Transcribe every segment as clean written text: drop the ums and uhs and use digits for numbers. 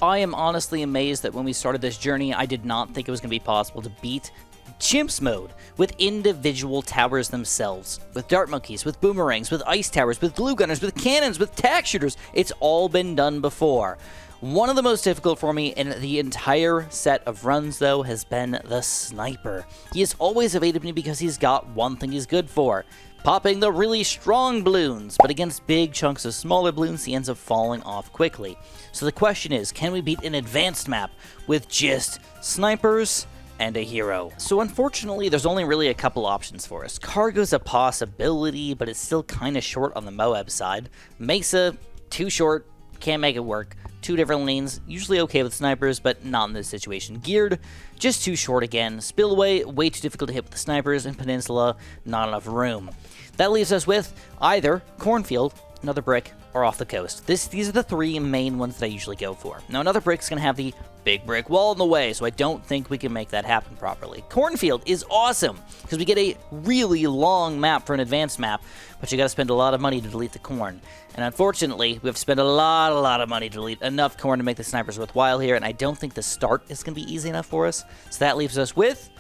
I am honestly amazed that when we started this journey, I did not think it was going to be possible to beat Chimps mode with individual towers themselves, with dart monkeys, with boomerangs, with ice towers, with glue gunners, with cannons, with tack shooters. It's all been done before. One of the most difficult for me in the entire set of runs, though, has been the sniper. He has always evaded me because he's got one thing he's good for: popping the really strong balloons, but against big chunks of smaller balloons, he ends up falling off quickly. So the question is, can we beat an advanced map with just snipers and a hero? So unfortunately, there's only really a couple options for us. Cargo's a possibility, but it's still kind of short on the Moab side. Mesa, too short, can't make it work. Two different lanes, usually okay with snipers, but not in this situation. Geared, just too short again. Spillway, way too difficult to hit with the snipers, and Peninsula, not enough room. That leaves us with either Cornfield, another brick, or off the coast. These are the three main ones that I usually go for. Now, another brick's going to have the big brick wall in the way, so I don't think we can make that happen properly. Cornfield is awesome, because we get a really long map for an advanced map, but you got to spend a lot of money to delete the corn. And unfortunately, we have spent a lot of money to delete enough corn to make the snipers worthwhile here, and I don't think the start is going to be easy enough for us. So that leaves us with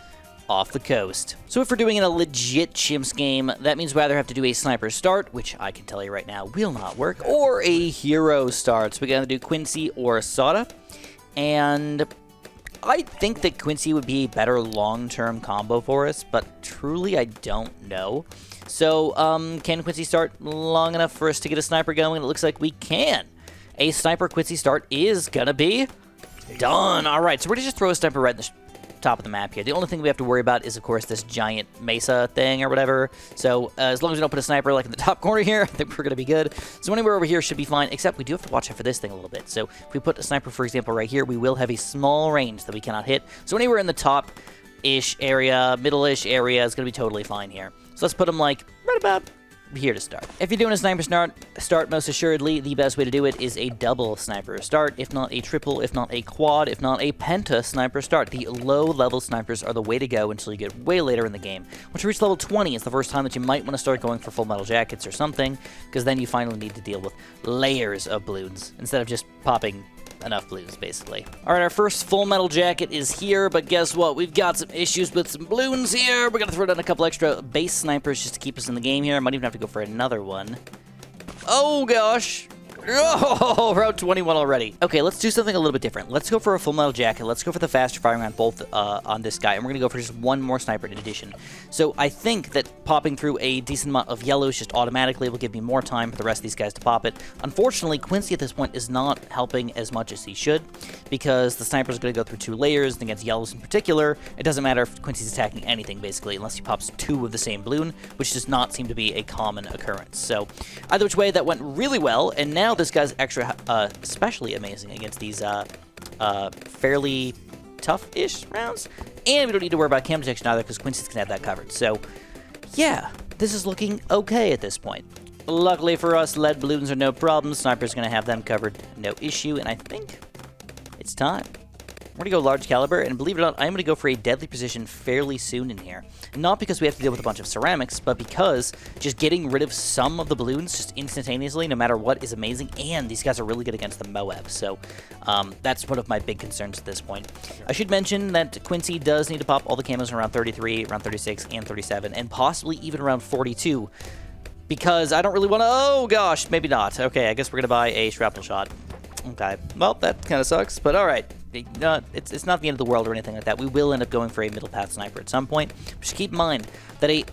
off the coast. So if we're doing a legit Chimps game, that means we either have to do a sniper start, which I can tell you right now will not work, or a hero start. So we gotta do Quincy or Sada. And I think that Quincy would be a better long-term combo for us, but truly I don't know. So can Quincy start long enough for us to get a sniper going? It looks like we can. A sniper Quincy start is gonna be done. All right, so we're gonna just throw a sniper right in the top of the map here. The only thing we have to worry about is, of course, this giant mesa thing or whatever. So as long as we don't put a sniper like in the top corner here, I think we're going to be good. So anywhere over here should be fine, except we do have to watch out for this thing a little bit. So if we put a sniper, for example, right here, we will have a small range that we cannot hit. So anywhere in the top-ish area, middle-ish area is going to be totally fine here. So let's put them like right about here to start. If you're doing a sniper start, most assuredly, the best way to do it is a double sniper start, if not a triple, if not a quad, if not a penta sniper start. The low-level snipers are the way to go until you get way later in the game. Once you reach level 20, it's the first time that you might want to start going for full metal jackets or something, because then you finally need to deal with layers of balloons instead of just popping enough balloons, basically. All right, our first full metal jacket is here, but guess what? We've got some issues with some balloons here. We're gonna throw down a couple extra base snipers just to keep us in the game here. I might even have to go for another one. Oh, gosh. Oh, round 21 already. Okay, let's do something a little bit different. Let's go for a full metal jacket. Let's go for the faster firing on both on this guy, and we're gonna go for just one more sniper in addition. So I think that popping through a decent amount of yellows just automatically will give me more time for the rest of these guys to pop it. Unfortunately, Quincy at this point is not helping as much as he should, because the sniper's gonna go through two layers, and against yellows in particular, it doesn't matter if Quincy's attacking anything, basically, unless he pops two of the same balloon, which does not seem to be a common occurrence. So either which way, that went really well, and now this guy's extra especially amazing against these fairly tough-ish rounds. And we don't need to worry about cam detection either, because Quincy's can have that covered. So yeah, this is looking okay at this point. Luckily for us, lead balloons are no problem. Sniper's going to have them covered, no issue. And I think it's time. We're going to go large caliber, and believe it or not, I'm going to go for a deadly position fairly soon in here. Not because we have to deal with a bunch of ceramics, but because just getting rid of some of the balloons just instantaneously, no matter what, is amazing, and these guys are really good against the Moab, so that's one of my big concerns at this point. I should mention that Quincy does need to pop all the camos around 33, around 36, and 37, and possibly even around 42, because I don't really want to... Oh, gosh, maybe not. Okay, I guess we're going to buy a shrapnel shot. Okay, well, that kind of sucks, but all right. It's not the end of the world or anything like that. We will end up going for a middle path sniper at some point. Just keep in mind that a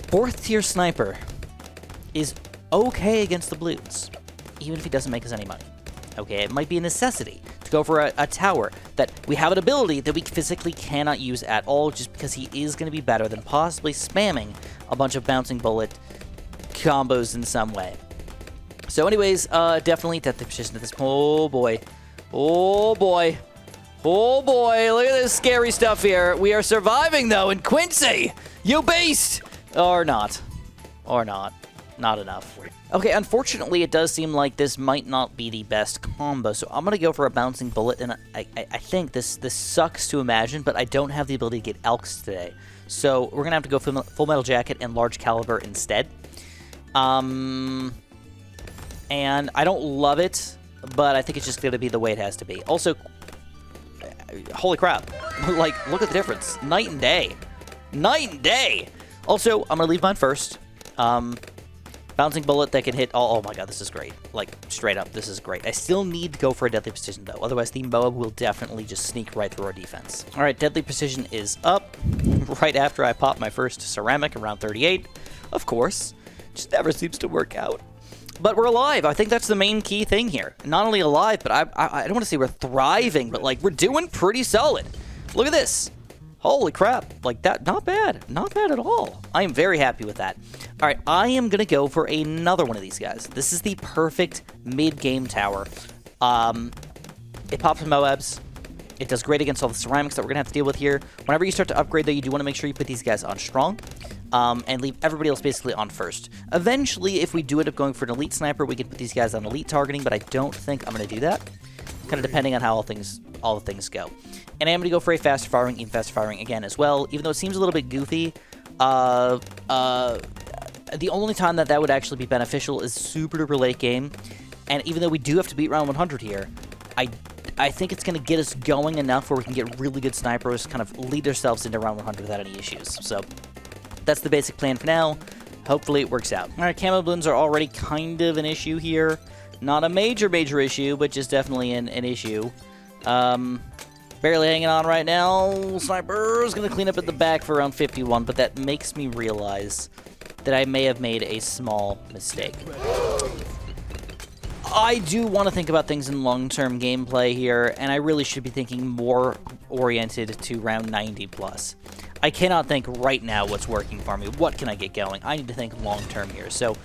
4th tier sniper is okay against the balloons, even if he doesn't make us any money. Okay, it might be a necessity to go for a tower that we have an ability that we physically cannot use at all, just because he is going to be better than possibly spamming a bunch of bouncing bullet combos in some way. So anyways, definitely death position at this point. Oh boy. Oh boy. Oh boy, look at this scary stuff here. We are surviving though, and Quincy, you beast! Or not. Or not. Not enough. Okay, unfortunately, it does seem like this might not be the best combo, so I'm gonna go for a bouncing bullet, and I think this sucks to imagine, but I don't have the ability to get Elks today. So we're gonna have to go full metal jacket and large caliber instead. And I don't love it, but I think it's just going to be the way it has to be. Also, holy crap. Like, look at the difference. Night and day. Night and day! Also, I'm going to leave mine first. Bouncing bullet that can hit all... Oh my god, this is great. Like, straight up, this is great. I still need to go for a deadly precision, though. Otherwise, the Moab will definitely just sneak right through our defense. Alright, deadly precision is up. Right after I pop my first ceramic around 38. Of course. Just never seems to work out. But we're alive. I think that's the main key thing here. Not only alive, but I don't want to say we're thriving, but, like, we're doing pretty solid. Look at this. Holy crap. Like, that, not bad. Not bad at all. I am very happy with that. All right, I am going to go for another one of these guys. This is the perfect mid-game tower. It pops Moabs. It does great against all the ceramics that we're going to have to deal with here. Whenever you start to upgrade, though, you do want to make sure you put these guys on strong. And leave everybody else basically on first. Eventually, if we do end up going for an elite sniper, we can put these guys on elite targeting, but I don't think I'm going to do that. Kind of depending on how all the things go. And I am going to go for a faster firing, even faster firing again as well, even though it seems a little bit goofy. The only time that would actually be beneficial is super duper late game. And even though we do have to beat round 100 here, I think it's going to get us going enough where we can get really good snipers, kind of lead ourselves into round 100 without any issues. So that's the basic plan for now. Hopefully it works out. All right, camo balloons are already kind of an issue here. Not a major issue, but just definitely an issue. Barely hanging on right now. Sniper's going to clean up at the back for around 51, but that makes me realize that I may have made a small mistake. I do want to think about things in long-term gameplay here, and I really should be thinking more oriented to round 90 plus. I cannot think right now what's working for me. What can I get going? I need to think long-term here. So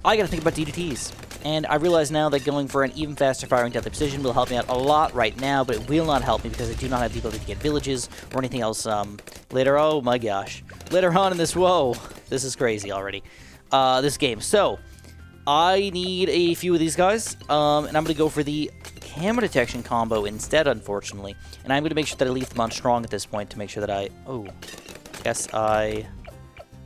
I got to think about DDTs. And I realize now that going for an even faster firing deadly precision will help me out a lot right now, but it will not help me because I do not have the ability to get villages or anything else later. Oh my gosh. Later on in this, whoa, this is crazy already. This game. So I need a few of these guys, and I'm going to go for the camera detection combo instead, unfortunately. And I'm going to make sure that I leave them on strong at this point to make sure that I guess I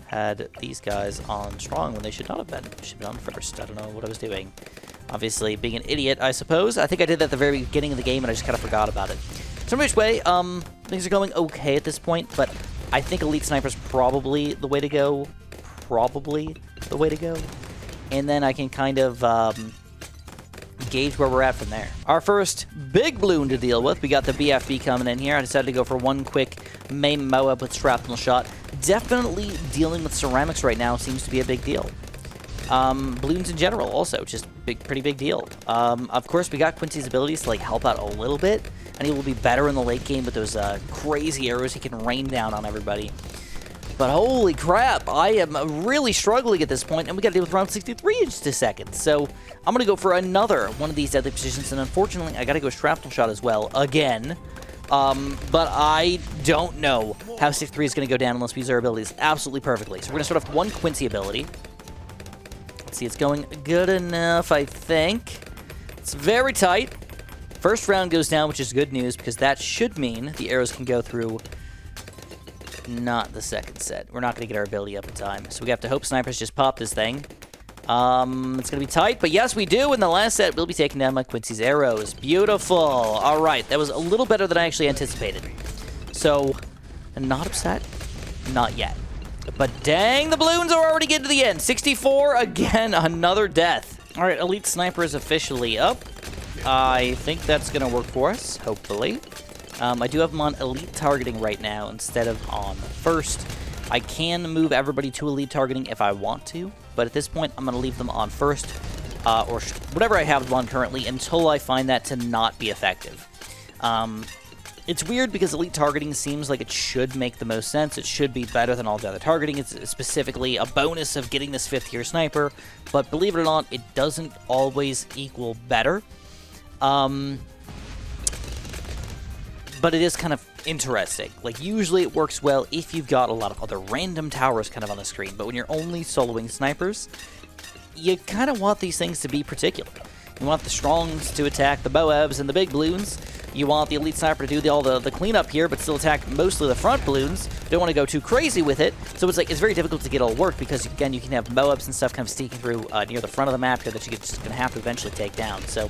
had these guys on strong when they should not have been. Should have been on first. I don't know what I was doing. Obviously, being an idiot, I suppose. I think I did that at the very beginning of the game, and I just kind of forgot about it. So, which way, things are going okay at this point, but I think Elite Sniper's probably the way to go. Probably the way to go. And then I can kind of gauge where we're at from there. Our first big balloon to deal with. We got the BFB coming in here. I decided to go for one quick main Moab with shrapnel shot. Definitely dealing with ceramics right now seems to be a big deal. Balloons in general also, just pretty big deal. Of course, we got Quincy's abilities to like help out a little bit, and he will be better in the late game with those crazy arrows he can rain down on everybody. But holy crap, I am really struggling at this point, and we got to deal with round 63 in just a second. So I'm going to go for another one of these deadly positions, and unfortunately, I got to go shrapnel shot as well, again. But I don't know how 63 is going to go down unless we use our abilities absolutely perfectly. So we're going to start off one Quincy ability. Let's see, it's going good enough, I think. It's very tight. First round goes down, which is good news, because that should mean the arrows can go through not the second set. We're not going to get our ability up in time. So we have to hope snipers just pop this thing. It's going to be tight, but yes, we do. In the last set, we'll be taking down my Quincy's arrows. Beautiful. All right, that was a little better than I actually anticipated. So, not upset. Not yet. But dang, the balloons are already getting to the end. 64, again, another death. All right, Elite Sniper is officially up. I think that's going to work for us, hopefully. I do have them on elite targeting right now instead of on first. I can move everybody to elite targeting if I want to, but at this point, I'm going to leave them on first, or whatever I have them on currently, until I find that to not be effective. It's weird because elite targeting seems like it should make the most sense. It should be better than all the other targeting. It's specifically a bonus of getting this 5th-tier sniper, but believe it or not, it doesn't always equal better. But it is kind of interesting. Like, usually it works well if you've got a lot of other random towers kind of on the screen, but when you're only soloing snipers, you kind of want these things to be particular. You want the strongs to attack the Moabs and the big balloons. You want the elite sniper to do all the cleanup here, but still attack mostly the front balloons. You don't want to go too crazy with it. So it's like, it's very difficult to get all work because, again, you can have Moabs and stuff kind of sneaking through near the front of the map here that you're just going to have to eventually take down. So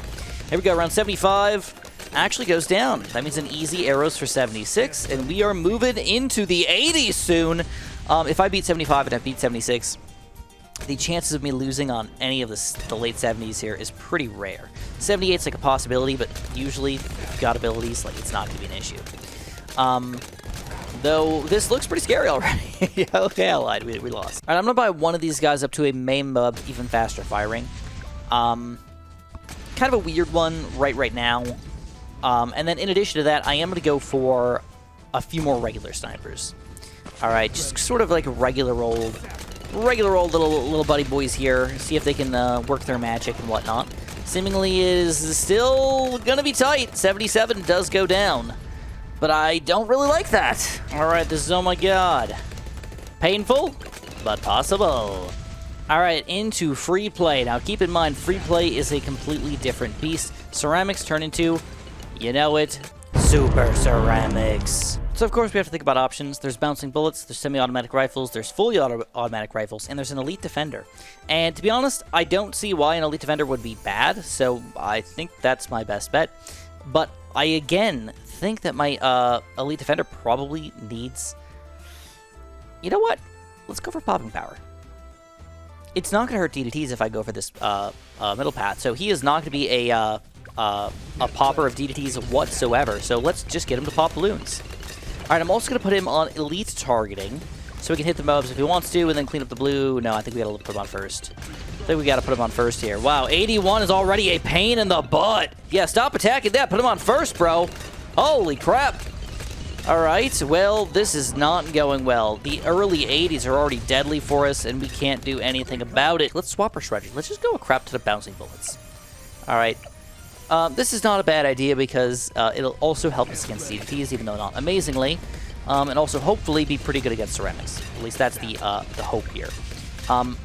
Here we go, around 75. Actually goes down. That means an easy arrows for 76, and we are moving into the 80s soon. If I beat 75 and I beat 76, the chances of me losing on any of the late 70s here is pretty rare. 78's like a possibility, but usually if you've got abilities, like it's not going to be an issue. Though this looks pretty scary already. Okay, I lied. We lost. All right, I'm going to buy one of these guys up to a main mob, even faster firing. Kind of a weird one right now. And then in addition to that, I am going to go for a few more regular snipers. All right, just sort of like regular old little buddy boys here. See if they can work their magic and whatnot. Seemingly is still going to be tight. 77 does go down. But I don't really like that. All right, this is, oh my god. Painful, but possible. All right, into free play. Now, keep in mind, free play is a completely different beast. Ceramics turn into, you know it, super ceramics. So, of course, we have to think about options. There's bouncing bullets, there's semi-automatic rifles, there's fully automatic rifles, and there's an elite defender. And to be honest, I don't see why an elite defender would be bad, so I think that's my best bet. But I, again, think that my elite defender probably needs... You know what? Let's go for popping power. It's not going to hurt DDTs if I go for this middle path, so he is not going to be a popper of DDTs whatsoever, so let's just get him to pop balloons. Alright, I'm also going to put him on elite targeting, so he can hit the mobs if he wants to, and then clean up the blue. No, I think we got to put him on first. I think we got to put him on first here. Wow, 81 is already a pain in the butt. Yeah, stop attacking that. Put him on first, bro. Holy crap. Alright, well, this is not going well. The early 80s are already deadly for us, and we can't do anything about it. Let's swap our strategy. Let's just go a crap to the bouncing bullets. Alright. This is not a bad idea because it'll also help us against DDTs, even though not amazingly, and also hopefully be pretty good against ceramics. At least that's the hope here.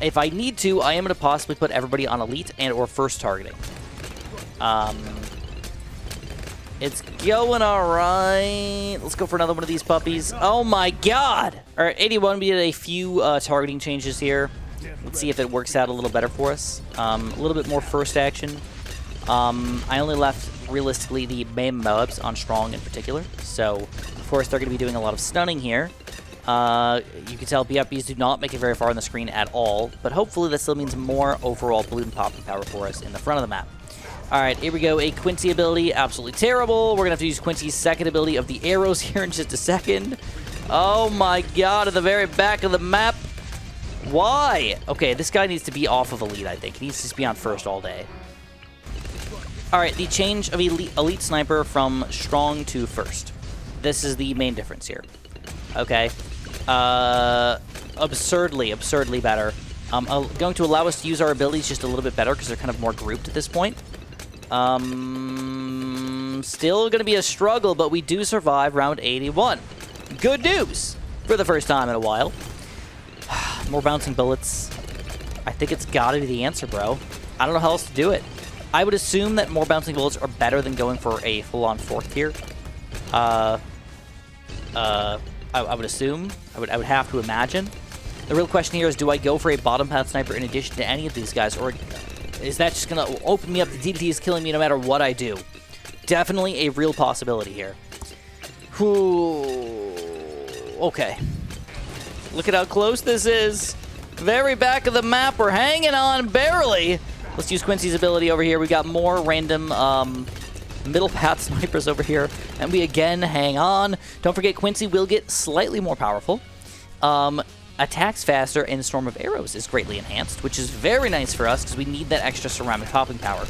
If I need to, I am going to possibly put everybody on elite and or first targeting. It's going alright. Let's go for another one of these puppies. Oh my god! Alright, 81, we did a few targeting changes here. Let's see if it works out a little better for us. A little bit more first action. I only left, realistically, the main mobs on strong in particular. So, of course, they're going to be doing a lot of stunning here. You can tell BFBs do not make it very far on the screen at all. But hopefully that still means more overall balloon popping power for us in the front of the map. Alright, here we go. A Quincy ability. Absolutely terrible. We're going to have to use Quincy's second ability of the arrows here in just a second. Oh my god, at the very back of the map. Why? Okay, this guy needs to be off of elite, I think. He needs to just be on first all day. Alright, the change of elite sniper from strong to first. This is the main difference here. Okay. Absurdly better. Going to allow us to use our abilities just a little bit better because they're kind of more grouped at this point. Still going to be a struggle, but we do survive round 81. Good news for the first time in a while. More bouncing bullets. I think it's got to be the answer, bro. I don't know how else to do it. I would assume that more bouncing bullets are better than going for a full-on fourth here. I would assume. I would have to imagine. The real question here is, do I go for a bottom path sniper in addition to any of these guys, or is that just going to open me up? The DDT is killing me no matter what I do. Definitely a real possibility here. Whew. Okay. Look at how close this is. Very back of the map. We're hanging on barely. Let's use Quincy's ability over here. We got more random middle path snipers over here. And we again hang on. Don't forget, Quincy will get slightly more powerful. Attacks faster and Storm of Arrows is greatly enhanced, which is very nice for us because we need that extra ceramic popping power.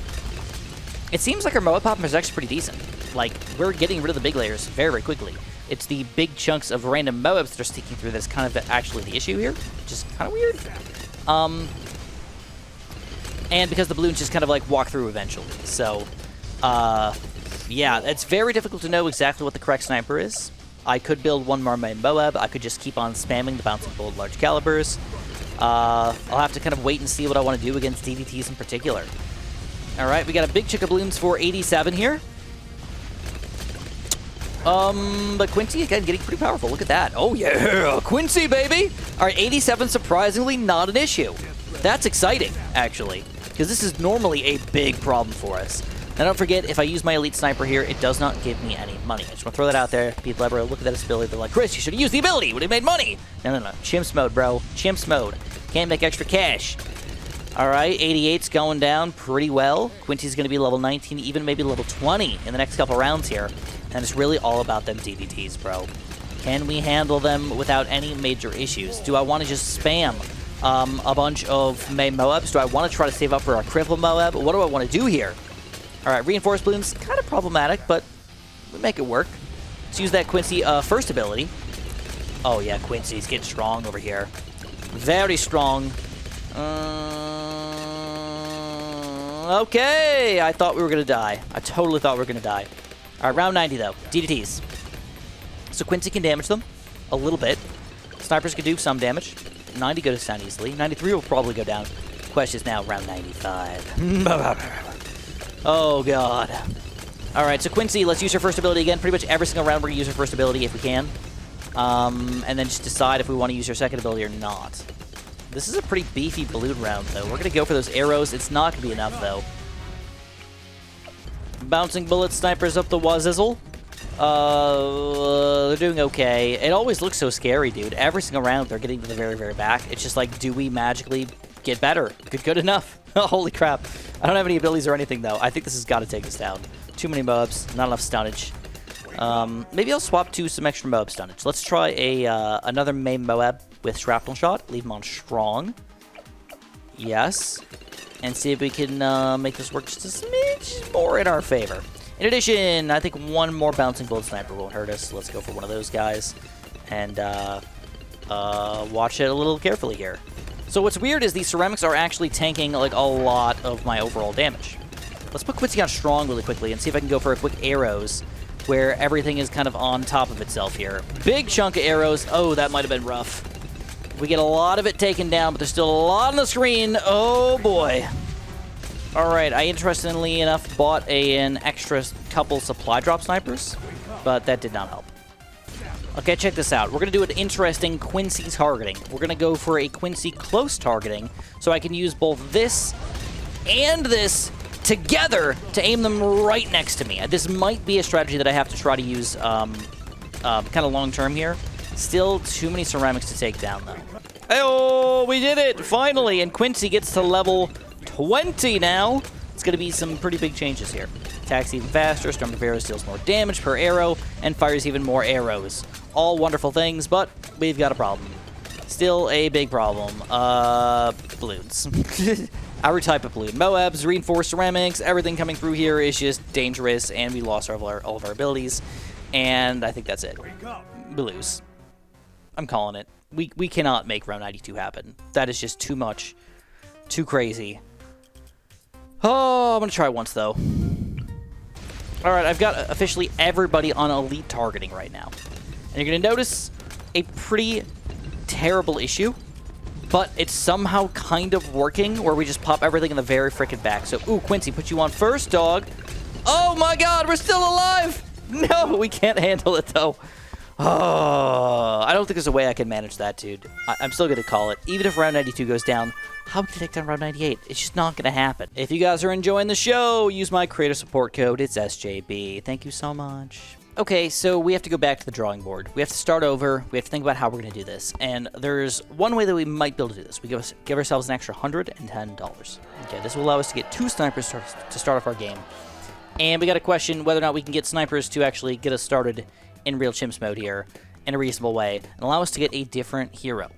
It seems like our MOA popping is actually pretty decent. Like, we're getting rid of the big layers very, very quickly. It's the big chunks of random MOABs that are sticking through that's kind of actually the issue here, which is kind of weird. And because the balloons just kind of like walk through eventually. So, yeah, it's very difficult to know exactly what the correct sniper is. I could build one more main MOAB. I could just keep on spamming the bouncing bullet large calibers. I'll have to kind of wait and see what I want to do against DDTs in particular. All right, we got a big chunk of balloons for 87 here. But Quincy, again, getting pretty powerful. Look at that. Oh, yeah, Quincy, baby. All right, 87, surprisingly not an issue. That's exciting, actually, because this is normally a big problem for us. Now don't forget, if I use my elite sniper here, it does not give me any money. I just want to throw that out there. People ever look at that ability, they're like, Chris, you should have used the ability. Would have made money. No. Chimps mode, bro. Chimps mode. Can't make extra cash. All right, 88's going down pretty well. Quincy's going to be level 19, even maybe level 20 in the next couple rounds here. And it's really all about them DDTs, bro. Can we handle them without any major issues? Do I want to just spam a bunch of May Moabs? Do I want to try to save up for a cripple Moab? What do I want to do here? All right, reinforced balloons, kind of problematic, but we make it work. Let's use that Quincy first ability. Oh yeah, Quincy's getting strong over here. Very strong. Okay, I thought we were going to die. I totally thought we were going to die. All right, round 90 though, DDTs. So Quincy can damage them a little bit. Snipers can do some damage. 90 goes down easily. 93 will probably go down. Question is now round 95. Oh, God. All right, so Quincy, let's use her first ability again. Pretty much every single round we're going to use her first ability if we can. And then just decide if we want to use her second ability or not. This is a pretty beefy balloon round, though. We're going to go for those arrows. It's not going to be enough, though. Bouncing bullet snipers up the wazizzle. They're doing okay. It always looks so scary, dude. Every single round, they're getting to the very, very back. It's just like, do we magically get better? Good enough. Holy crap. I don't have any abilities or anything, though. I think this has got to take us down. Too many Moabs, not enough stunnage. Maybe I'll swap to some extra Moab stunnage. Let's try another main Moab with shrapnel shot. Leave him on strong. Yes. And see if we can make this work just a smidge more in our favor. In addition, I think one more bouncing bullet sniper won't hurt us. Let's go for one of those guys. And watch it a little carefully here. So what's weird is these ceramics are actually tanking like a lot of my overall damage. Let's put Quincy on strong really quickly and see if I can go for a quick arrows where everything is kind of on top of itself here. Big chunk of arrows. Oh, that might have been rough. We get a lot of it taken down, but there's still a lot on the screen. Oh, boy. All right, I interestingly enough bought an extra couple supply drop snipers, but that did not help. Okay, check this out. We're going to do an interesting Quincy targeting. We're going to go for a Quincy close targeting, so I can use both this and this together to aim them right next to me. This might be a strategy that I have to try to use kind of long-term here. Still too many ceramics to take down, though. Oh, we did it! Finally! And Quincy gets to level 20 now. It's going to be some pretty big changes here. Attacks even faster, Storm of Arrows deals more damage per arrow, and fires even more arrows. All wonderful things, but we've got a problem. Still a big problem. Balloons. Our type of balloon. Moabs, reinforced ceramics, everything coming through here is just dangerous, and we lost all of our abilities. And I think that's it. We lose. I'm calling it. We cannot make round 92 happen. That is just too much. Too crazy. Oh, I'm going to try once, though. All right, I've got officially everybody on elite targeting right now. And you're going to notice a pretty terrible issue, but it's somehow kind of working where we just pop everything in the very frickin' back. So, ooh, Quincy, put you on first, dog. Oh, my God, we're still alive. No, we can't handle it, though. Oh, I don't think there's a way I can manage that, dude. I'm still going to call it. Even if round 92 goes down, how can you take down round 98? It's just not going to happen. If you guys are enjoying the show, use my creator support code. It's SJB. Thank you so much. Okay, so we have to go back to the drawing board. We have to start over. We have to think about how we're going to do this. And there's one way that we might be able to do this. We give ourselves an extra $110. Okay, this will allow us to get 2 snipers to start off our game. And we got to question whether or not we can get snipers to actually get us started in real Chimps mode here in a reasonable way and allow us to get a different hero.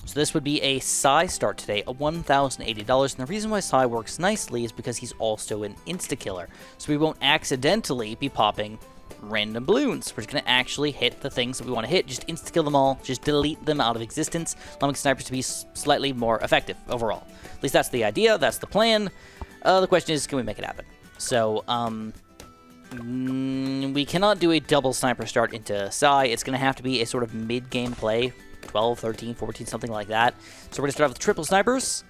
So this would be a Psy start today, a $1,080. And the reason why Psy works nicely is because he's also an insta-killer. So we won't accidentally be popping random balloons. We're just going to actually hit the things that we want to hit, just insta-kill them all, just delete them out of existence, allowing snipers to be slightly more effective overall. At least that's the idea, that's the plan. The question is, can we make it happen? So, we cannot do a double sniper start into Psy. It's going to have to be a sort of mid-game play, 12, 13, 14, something like that. So we're going to start with triple snipers,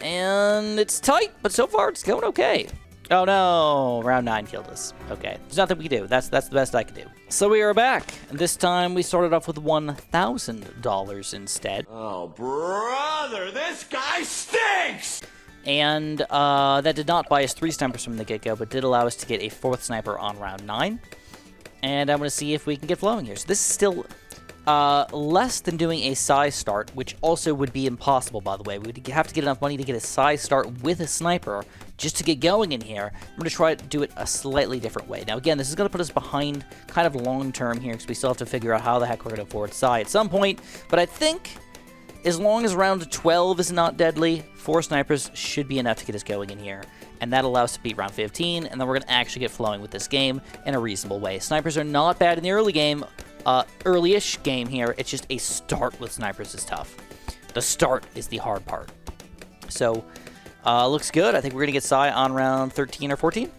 and it's tight, but so far it's going okay. Oh no, round 9 killed us. Okay, there's nothing we can do. That's the best I can do. So we are back, and this time we started off with $1,000 instead. Oh, brother, this guy stinks! And that did not buy us 3 snipers from the get-go, but did allow us to get a 4th sniper on round 9. And I'm going to see if we can get flowing here. So this is still less than doing a size start, which also would be impossible, by the way. We would have to get enough money to get a size start with a sniper just to get going in here. I'm going to try to do it a slightly different way. Now, again, this is going to put us behind kind of long-term here, because we still have to figure out how the heck we're going to afford Psy at some point. But I think as long as round 12 is not deadly, 4 snipers should be enough to get us going in here. And that allows us to beat round 15, and then we're going to actually get flowing with this game in a reasonable way. Snipers are not bad in the early game, early-ish game here. It's just a start with snipers is tough. The start is the hard part. So, looks good. I think we're going to get Psy on round 13 or 14.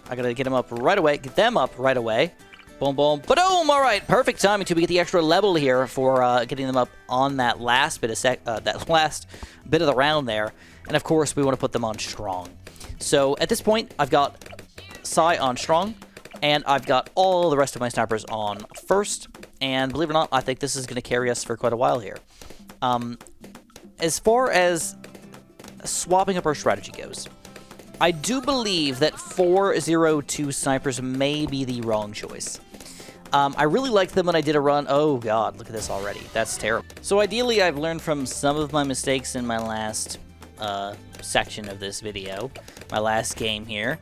I got to get him up right away, get them up right away. Boom, boom, ba-doom! All right, perfect timing to get the extra level here for getting them up on that last bit of the round there. And of course, we want to put them on strong. So at this point, I've got Psy on strong, and I've got all the rest of my snipers on first. And believe it or not, I think this is going to carry us for quite a while here. As far as swapping up our strategy goes, I do believe that 4-0-2 snipers may be the wrong choice. I really liked them when I did a run. Oh god, look at this already. That's terrible. So ideally, I've learned from some of my mistakes in my last section of this video, my last game here,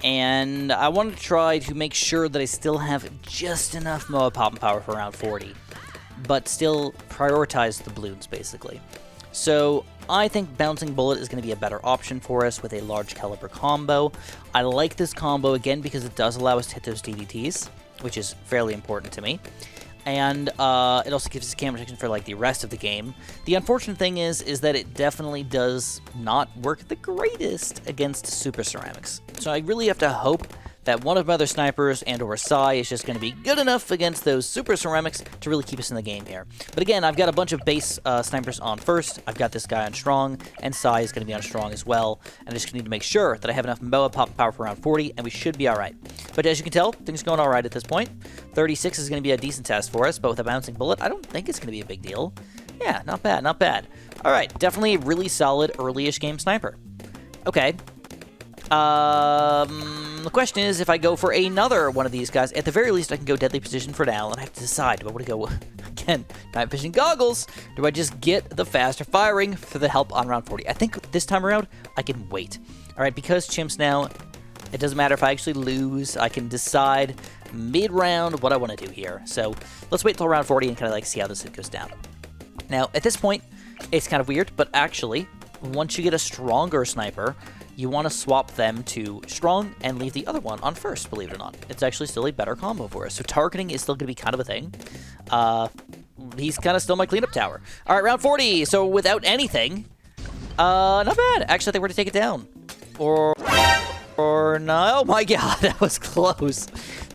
and I wanted to try to make sure that I still have just enough MOA pop and power for round 40, but still prioritize the balloons, basically. So I think Bouncing Bullet is going to be a better option for us with a large caliber combo. I like this combo, again, because it does allow us to hit those DDTs, which is fairly important to me. And it also gives us camera protection for like the rest of the game. The unfortunate thing is that it definitely does not work the greatest against Super Ceramics. So I really have to hope that one of my other snipers and or Psy is just going to be good enough against those Super Ceramics to really keep us in the game here. But again, I've got a bunch of base snipers on first. I've got this guy on strong, and Psy is going to be on strong as well. And I just need to make sure that I have enough MOA pop and power for round 40, and we should be alright. But as you can tell, things are going alright at this point. 36 is going to be a decent test for us, but with a Bouncing Bullet, I don't think it's going to be a big deal. Yeah, not bad, not bad. Alright, definitely a really solid early-ish game sniper. Okay. The question is, if I go for another one of these guys, at the very least I can go deadly position for now, and I have to decide, do I want to go, again, night vision goggles, do I just get the faster firing for the help on round 40? I think this time around, I can wait. Alright, because Chimps now, it doesn't matter if I actually lose, I can decide mid-round what I want to do here. So, let's wait till round 40 and kind of like see how this goes down. Now, at this point, it's kind of weird, but actually, once you get a stronger sniper, you want to swap them to strong and leave the other one on first, believe it or not. It's actually still a better combo for us. So targeting is still going to be kind of a thing. He's kind of still my cleanup tower. All right, round 40. So without anything, not bad. Actually, I think we're going to take it down. Or no. Oh my god, that was close.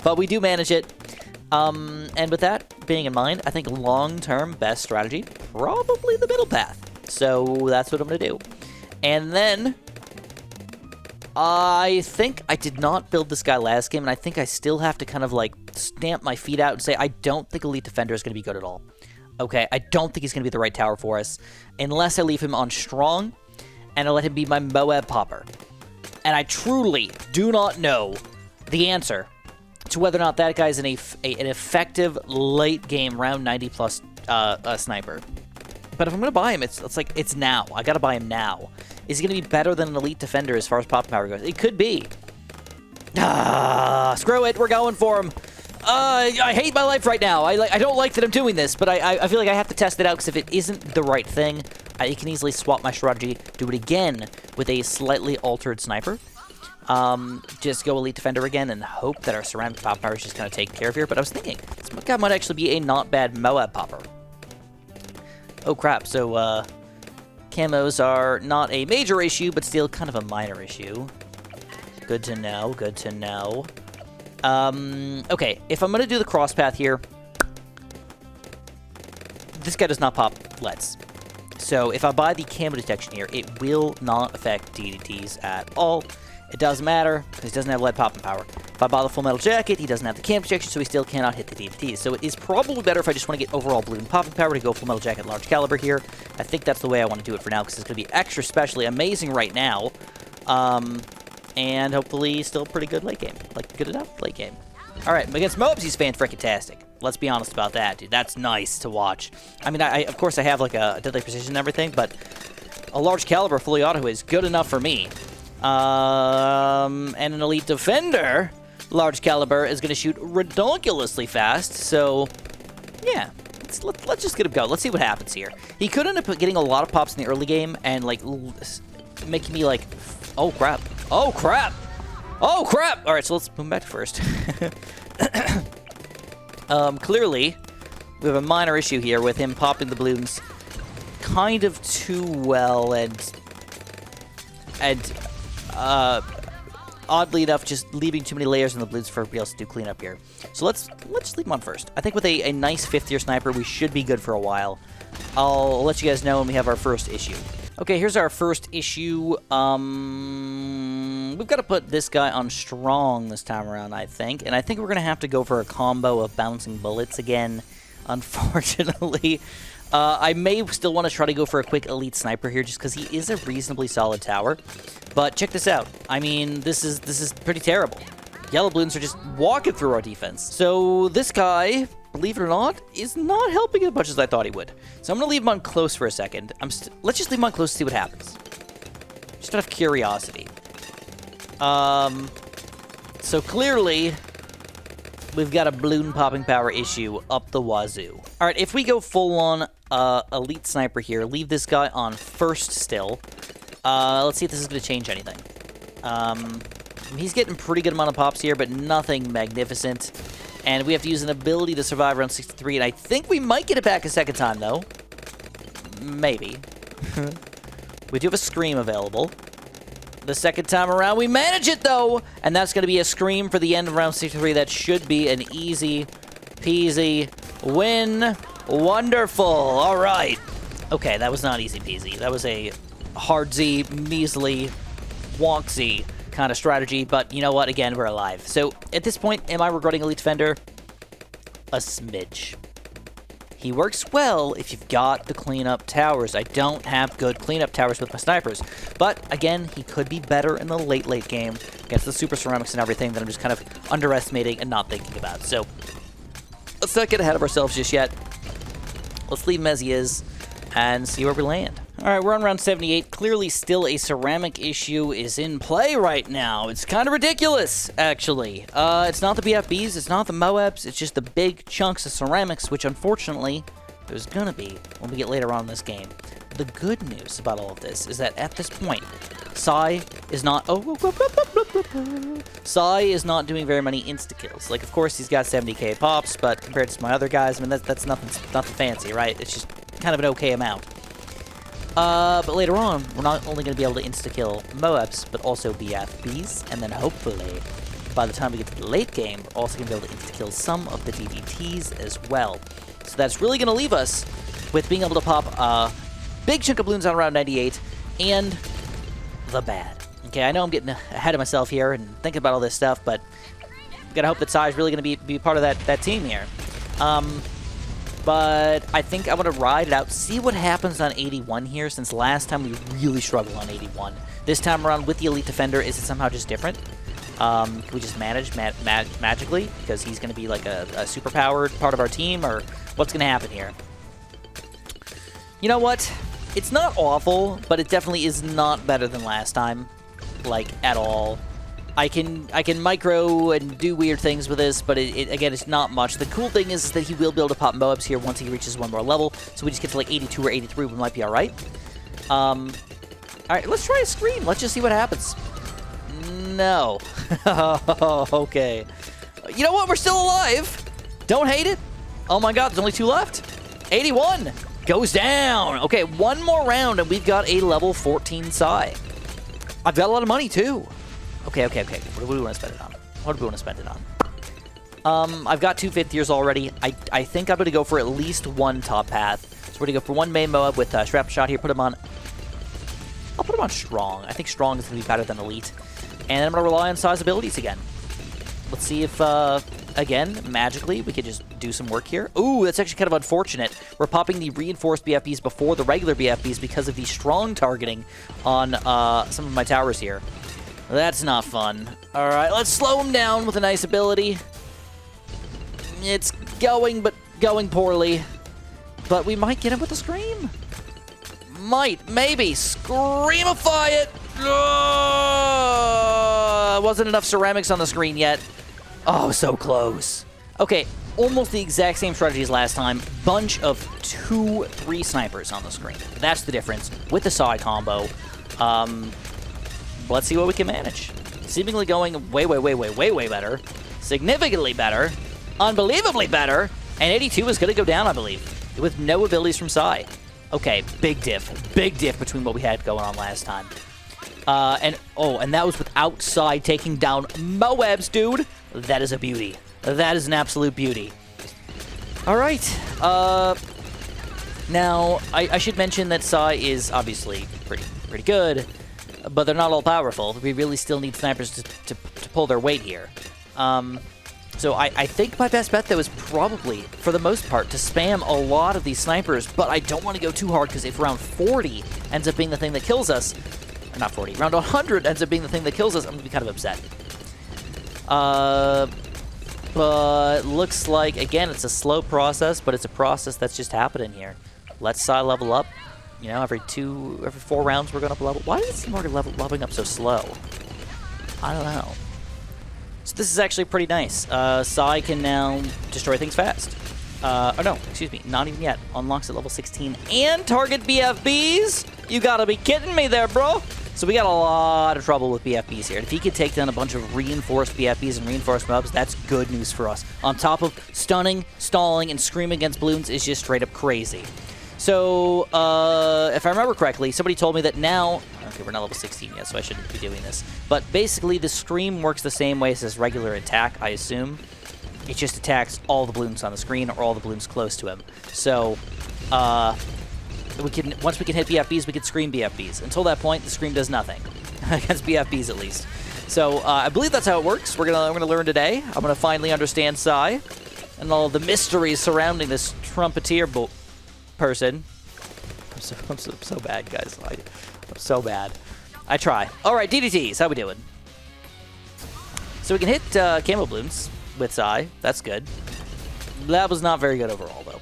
But we do manage it. And with that being in mind, I think long-term best strategy, probably the middle path. So that's what I'm going to do. And then I think I did not build this guy last game, and I think I still have to kind of, like, stamp my feet out and say I don't think Elite Defender is going to be good at all. Okay, I don't think he's going to be the right tower for us, unless I leave him on strong, and I let him be my Moab Popper. And I truly do not know the answer to whether or not that guy's an effective late-game round 90-plus sniper. But if I'm going to buy him, it's now. I got to buy him now. Is he going to be better than an Elite Defender as far as pop power goes? It could be. Screw it. We're going for him. I hate my life right now. I don't like that I'm doing this, but I feel like I have to test it out, because if it isn't the right thing, I can easily swap my strategy, do it again with a slightly altered sniper. Just go Elite Defender again and hope that our ceramic pop power is just kind of taken care of here. But I was thinking, this guy might actually be a not bad Moab Popper. Oh crap, so camos are not a major issue, but still kind of a minor issue. Good to know, good to know. Okay, if I'm going to do the cross path here, this guy does not pop LEDs. So if I buy the camo detection here, it will not affect DDTs at all. It doesn't matter, because he doesn't have lead popping power. If I buy the Full Metal Jacket, he doesn't have the camp projection, so he still cannot hit the DVT. So it is probably better if I just want to get overall balloon popping power to go Full Metal Jacket large caliber here. I think that's the way I want to do it for now, because it's going to be extra specially amazing right now. And hopefully still pretty good late game. Like, good enough late game. Alright, against Moabs, he's fan-freaking-tastic. Let's be honest about that, dude. That's nice to watch. I mean, of course I have, like, a deadly precision and everything, but a large caliber fully auto is good enough for me. And an elite defender, large caliber, is going to shoot ridiculously fast, so, yeah. Let's just get him go. Let's see what happens here. He could end up getting a lot of pops in the early game and, like, making me, like, oh, crap. Oh, crap! Oh, crap! Alright, so let's move back to first. Clearly, we have a minor issue here with him popping the balloons kind of too well and oddly enough, just leaving too many layers in the balloons for everybody else to do cleanup here. So let's just leave him on first. I think with a nice 5th-tier sniper, we should be good for a while. I'll let you guys know when we have our first issue. Okay, here's our first issue. We've got to put this guy on strong this time around, I think. And I think we're going to have to go for a combo of bouncing bullets again, unfortunately. I may still want to try to go for a quick elite sniper here just because he is a reasonably solid tower. But check this out. I mean, this is pretty terrible. Yellow balloons are just walking through our defense. So this guy, believe it or not, is not helping as much as I thought he would. So I'm going to leave him on close for a second. Let's just leave him on close to see what happens. Just out of curiosity. So clearly, we've got a balloon popping power issue up the wazoo. All right, if we go full on elite sniper here, leave this guy on first still. Let's see if this is going to change anything. He's getting pretty good amount of pops here, but nothing magnificent. And we have to use an ability to survive around 63, and I think we might get it back a second time, though. Maybe. We do have a Scream available. The second time around, we manage it, though! And that's going to be a Scream for the end of round 63. That should be an easy peasy win. Wonderful. All right. Okay, that was not easy peasy. That was a hardsy, measly, wonksy kind of strategy, but you know what? Again, we're alive. So at this point, am I regretting Elite Defender? A smidge. He works well if you've got the cleanup towers. I don't have good cleanup towers with my snipers, but again, he could be better in the late game against the super ceramics and everything that I'm just kind of underestimating and not thinking about. So let's not get ahead of ourselves just yet. Let's leave him as he is and see where we land. All right, we're on round 78. Clearly still a ceramic issue is in play right now. It's kind of ridiculous, actually. It's not the BFBs, it's not the Moabs, it's just the big chunks of ceramics, which unfortunately there's gonna be when we get later on in this game. The good news about all of this is that at this point, Sai is not Sai is not doing very many insta-kills. Like, of course, he's got 70k pops, but compared to my other guys, I mean, that's nothing fancy, right? It's just kind of an okay amount. But later on, we're not only going to be able to insta-kill Moabs, but also BFBs, and then hopefully, by the time we get to the late game, we're also going to be able to insta-kill some of the DVTs as well. So that's really going to leave us with being able to pop a big chunk of balloons on round 98, and the bad. Okay, I know I'm getting ahead of myself here and thinking about all this stuff, but gotta hope that Sai is really going to be part of that team here. But I think I want to ride it out, see what happens on 81 here, since last time we really struggled on 81. This time around with the Elite Defender, is it somehow just different? Can we just manage magically? Because he's going to be like a super-powered part of our team, or what's going to happen here? You know what? It's not awful, but it definitely is not better than last time, like, at all. I can micro and do weird things with this, but again, it's not much. The cool thing is that he will be able to pop Moabs here once he reaches one more level, so we just get to like 82 or 83, we might be alright. Alright, let's try a Scream. Let's just see what happens. No. Okay. You know what? We're still alive. Don't hate it. Oh my god, there's only 2 left. 81 goes down. Okay, one more round, and we've got a level 14 Sai. I've got a lot of money, too. Okay. What do we want to spend it on? What do we want to spend it on? I've got 2 5th tiers already. I think I'm going to go for at least 1 top path. So we're going to go for 1 main Moab with Shrap Shot here. I'll put him on Strong. I think Strong is going to be better than Elite. And then I'm going to rely on Sai's abilities again. Let's see if, again, magically, we could just do some work here. Ooh, that's actually kind of unfortunate. We're popping the reinforced BFBs before the regular BFBs because of the strong targeting on some of my towers here. That's not fun. All right, let's slow him down with a nice ability. It's going, but going poorly. But we might get him with a Scream. Might, maybe. Screamify it! Wasn't enough ceramics on the screen yet. Oh, so close. Okay, almost the exact same strategy as last time. Bunch of 2-3 snipers on the screen. That's the difference with the side combo. Let's see what we can manage. Seemingly going way better. Significantly better. Unbelievably better. And 82 is going to go down, I believe, with no abilities from Psy. Okay, big diff. Big diff between what we had going on last time. And that was without Psy taking down Moabs, dude. That is a beauty. That is an absolute beauty. All right. Now, I should mention that Psy is obviously pretty good, but they're not all powerful. We really still need snipers to pull their weight here. So I think my best bet, though, is probably, for the most part, to spam a lot of these snipers, but I don't want to go too hard, because if round 40 ends up being the thing that kills us, or not 40, round 100 ends up being the thing that kills us, I'm going to be kind of upset. But looks like, again, it's a slow process, but it's a process that's just happening here. Let Psy level up. You know, every 4 rounds we're going up a level. Why does it seem like we're leveling up so slow? I don't know. So this is actually pretty nice. Psy can now destroy things fast. Oh no, excuse me, not even yet. Unlocks at level 16 and target BFBs? You gotta be kidding me there, bro. So we got a lot of trouble with BFBs here. And if he could take down a bunch of reinforced BFBs and reinforced mobs, that's good news for us. On top of stunning, stalling, and screaming against Bloons is just straight up crazy. So, if I remember correctly, somebody told me that now... Okay, we're not level 16 yet, so I shouldn't be doing this. But basically, the Scream works the same way as this regular attack, I assume. It just attacks all the Bloons on the screen or all the Bloons close to him. So, once we can hit BFBs, we can Scream BFBs. Until that point, the Scream does nothing. Against BFBs, at least. So, I believe that's how it works. We're gonna learn today. I'm gonna finally understand Psy and all the mysteries surrounding this trumpeter person. I'm so bad, guys. I'm so bad. I try. All right, DDTs. How we doing? So we can hit Camo Bloons with Psy. That's good. That was not very good overall, though.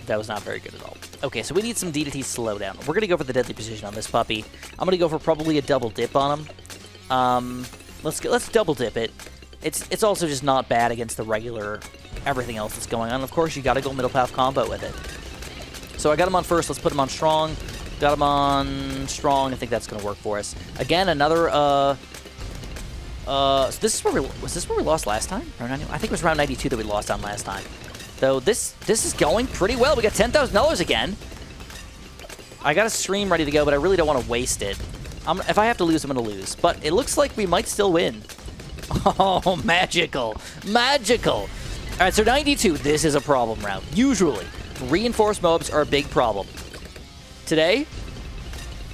That was not very good at all. Okay, so we need some DDT slowdown. We're going to go for the deadly precision on this puppy. I'm going to go for probably a double dip on him. Let's double dip it. It's also just not bad against the regular everything else that's going on. Of course, you got to go middle path combo with it. So I got him on first. Let's put him on strong. Got him on strong. I think that's going to work for us. Again, another... so this is where was this where we lost last time? I think it was round 92 that we lost on last time. Though this is going pretty well. We got $10,000 again. I got a stream ready to go, but I really don't want to waste it. If I have to lose, I'm going to lose. But it looks like we might still win. Oh, magical. Magical. All right, so 92. This is a problem round. Usually, reinforced mobs are a big problem. Today,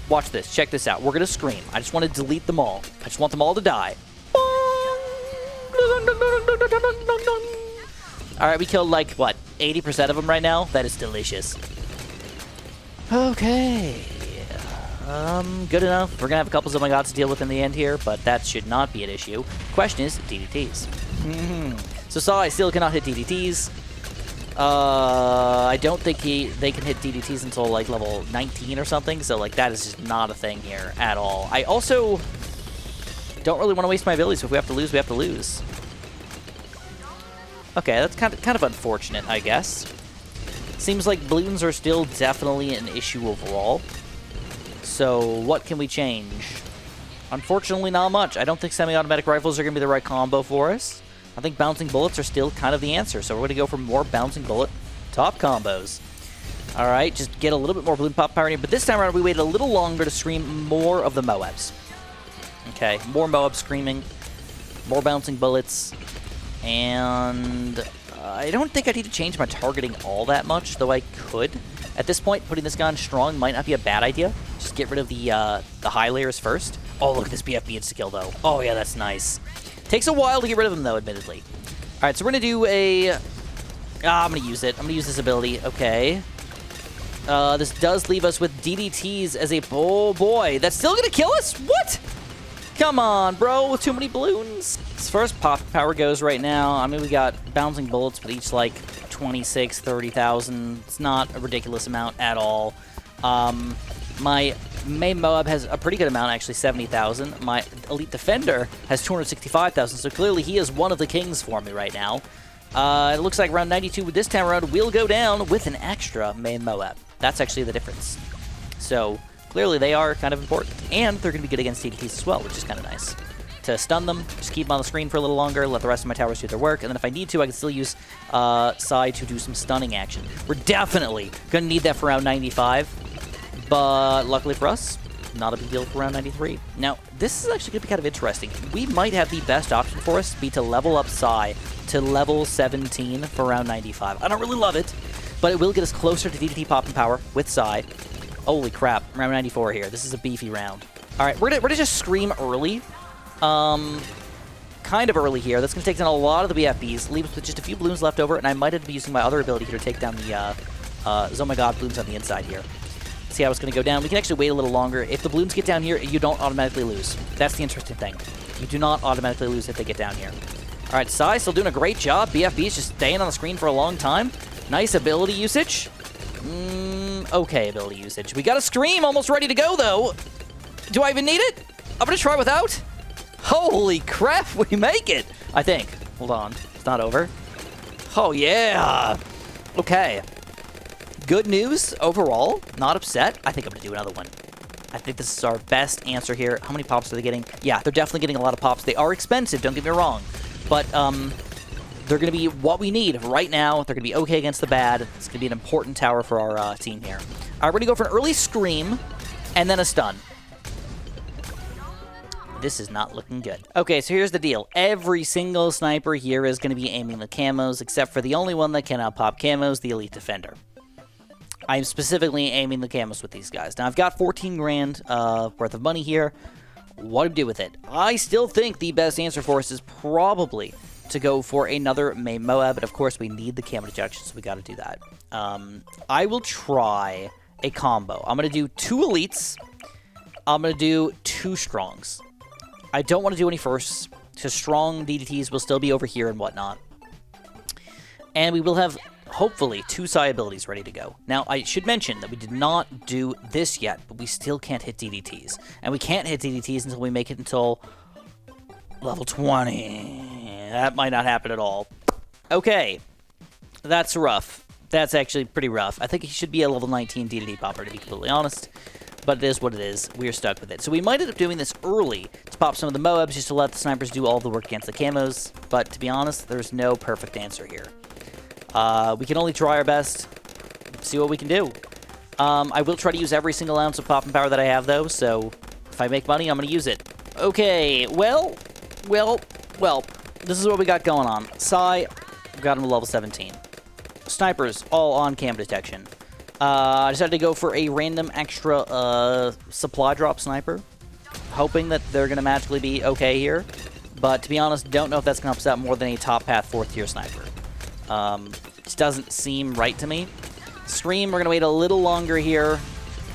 watch this. Check this out. We're going to scream. I just want to delete them all. I just want them all to die. All right, we killed, like, what, 80% of them right now? That is delicious. Okay. Good enough. We're going to have a couple of my gods to deal with in the end here, but that should not be an issue. Question is, DDTs. So Psy still cannot hit DDTs. I don't think they can hit DDTs until, like, level 19 or something, so, like, that is just not a thing here at all. I also don't really want to waste my abilities, so if we have to lose, we have to lose. Okay, that's kind of unfortunate, I guess. Seems like Bloons are still definitely an issue overall. So, what can we change? Unfortunately, not much. I don't think semi-automatic rifles are going to be the right combo for us. I think bouncing bullets are still kind of the answer, so we're going to go for more bouncing bullet top combos. All right, just get a little bit more balloon pop power in here, but this time around we waited a little longer to stream more of the Moabs. Okay, more Moab screaming, more bouncing bullets, and I don't think I need to change my targeting all that much, though I could. At this point, putting this guy on strong might not be a bad idea. Just get rid of the high layers first. Oh, look at this BFB insta-kill, though. Oh, yeah, that's nice. Takes a while to get rid of them, though, admittedly. All right, so we're going to do a... I'm going to use it. I'm going to use this ability. Okay. This does leave us with DDTs as a... Oh, boy. That's still going to kill us? What? Come on, bro. Too many balloons. As far as pop power goes right now, I mean, we got bouncing bullets, but each, like, 26, 30,000. It's not a ridiculous amount at all. My main Moab has a pretty good amount, actually, 70,000. My Elite Defender has 265,000, so clearly he is one of the kings for me right now. It looks like round 92 with this time around will go down with an extra main Moab. That's actually the difference. So, clearly they are kind of important. And they're going to be good against DDTs as well, which is kind of nice. To stun them, just keep them on the screen for a little longer, let the rest of my towers do their work, and then if I need to, I can still use Psy to do some stunning action. We're definitely going to need that for round 95, but luckily for us, not a big deal for round 93. Now, this is actually going to be kind of interesting. We might have the best option for us be to level up Psy to level 17 for round 95. I don't really love it, but it will get us closer to DDT pop and power with Psy. Holy crap, round 94 here. This is a beefy round. All right, we're gonna just scream early. Kind of early here. That's going to take down a lot of the BFBs, leave us with just a few balloons left over, and I might have to be using my other ability here to take down the, oh my god, balloons on the inside here. See how it's going to go down. We can actually wait a little longer. If the balloons get down here, you don't automatically lose. That's the interesting thing. You do not automatically lose if they get down here. All right, Psy still doing a great job. BFB is just staying on the screen for a long time. Nice ability usage. Okay ability usage. We got a Scream almost ready to go, though. Do I even need it? I'm going to try without. Holy crap, we make it! I think. Hold on. It's not over. Oh, yeah! Okay. Good news overall. Not upset. I think I'm going to do another one. I think this is our best answer here. How many pops are they getting? Yeah, they're definitely getting a lot of pops. They are expensive, don't get me wrong. But they're going to be what we need right now. They're going to be okay against the bad. It's going to be an important tower for our team here. All right, we're going to go for an early Scream and then a stun. This is not looking good. Okay, so here's the deal. Every single sniper here is going to be aiming the camos, except for the only one that cannot pop camos, the Elite Defender. I'm specifically aiming the camos with these guys. Now, I've got 14 grand worth of money here. What do we do with it? I still think the best answer for us is probably to go for another main Moab, but of course, we need the camo detection, so we got to do that. I will try a combo. I'm going to do 2 elites. I'm going to do 2 strongs. I don't want to do any firsts, because strong DDTs will still be over here and whatnot. And we will have, hopefully, 2 Psy abilities ready to go. Now, I should mention that we did not do this yet, but we still can't hit DDTs. And we can't hit DDTs until we make it until level 20. That might not happen at all. Okay. That's rough. That's actually pretty rough. I think he should be a level 19 DDT popper, to be completely honest. But it is what it is. We're stuck with it. So we might end up doing this early to pop some of the Moabs just to let the snipers do all the work against the camos. But to be honest, there's no perfect answer here. We can only try our best, see what we can do. I will try to use every single ounce of pop and power that I have, though. So if I make money, I'm going to use it. Okay, well. This is what we got going on. Psy, got him to level 17. Snipers, all on cam detection. I decided to go for a random extra supply drop sniper, hoping that they're going to magically be okay here. But to be honest, don't know if that's going to upset more than a top path 4th tier sniper. Just doesn't seem right to me. Scream, we're going to wait a little longer here.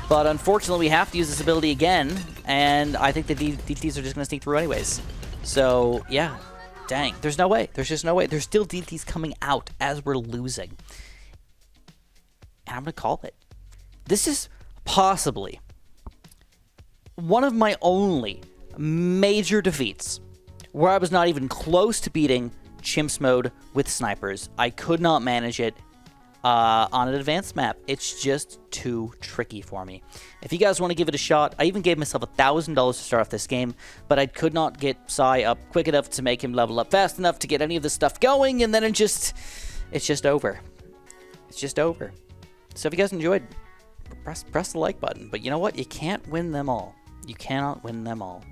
But unfortunately, we have to use this ability again. And I think the DTs are just going to sneak through anyways. So, yeah. Dang. There's no way. There's just no way. There's still DTs coming out as we're losing. And I'm going to call it. This is possibly one of my only major defeats where I was not even close to beating Chimps mode with snipers. I could not manage it on an advanced map. It's just too tricky for me. If you guys want to give it a shot, I even gave myself $1,000 to start off this game, but I could not get Psy up quick enough to make him level up fast enough to get any of this stuff going, and then it's just over. It's just over. So if you guys enjoyed, press the like button. But you know what? You can't win them all. You cannot win them all.